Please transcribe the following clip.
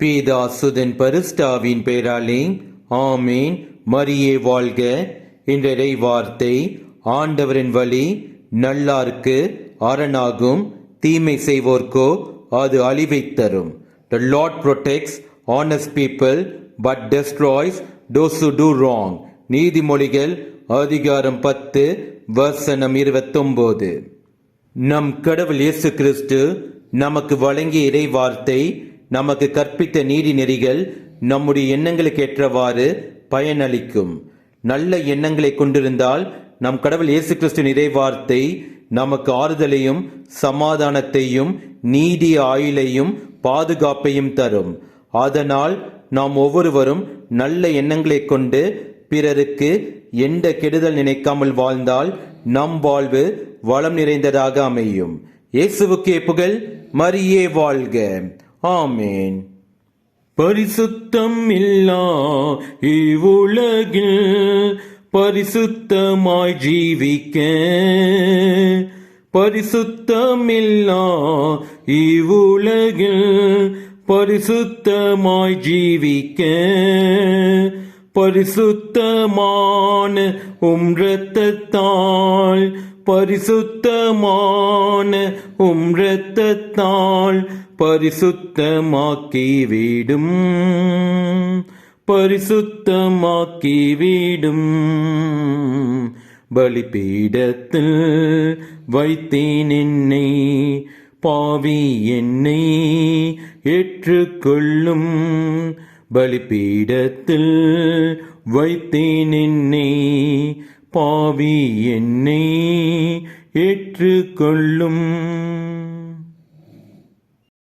பீதா சுதன் பரிசுத்தாவின் பெயராலே ஆமேன். மரியே வாழ்க. இன்றைய வார்த்தை, ஆண்டவரின் வழி நல்லார்க்கு அரணாகும், தீமை செய்வோர்க்கோ அது அழிவைத் தரும். The Lord protects honest people but destroys those who do wrong. நீதிமொழிகள் அதிகாரம் 10 வசனம் 29. நம் கடவுள் இயேசு கிறிஸ்து நமக்கு வழங்கிய இறை வார்த்தை, நமக்கு கற்பித்த நீதி நெறிகள் நம்முடைய எண்ணங்களுக்கு ஏற்றவாறு பயனளிக்கும். நல்ல எண்ணங்களை கொண்டிருந்தால் நம் கடவுள் இயேசு கிறிஸ்துவின் இறை வார்த்தை நமக்கு ஆறுதலையும் சமாதானத்தையும் நீடிய ஆயுளையும் பாதுகாப்பையும் தரும். அதனால் நாம் ஒவ்வொருவரும் நல்ல எண்ணங்களை கொண்டு பிறருக்கு எந்த கெடுதல் நினைக்காமல் வாழ்ந்தால் நம் வாழ்வு வளம் நிறைந்ததாக அமையும். இயேசுவுக்கே புகழ். மரியே வாழ்க. ஆமேன். பரிசுத்தம் இல்லா இவ்வுலகில் பரிசுத்தமாய் ஜீவிக்க, பரிசுத்தமில்லா இவ்வுலகில் பரிசுத்தமாய் ஜீவிக்க, பரிசுத்தமான இரத்தத்தால், பரிசுத்தமான இரத்தத்தால் பரிசுத்தமாக்கிவிடும், பரிசுத்தமாக்கிவிடும். பலிபீடத்தில் வைத்தேன் என்னை, பாவி என்னை ஏற்றுக்கொள்ளும். பலிபீடத்தில் வைத்தேன் என்னை, பாவி என்னை ஏற்றுக்கொள்ளும்.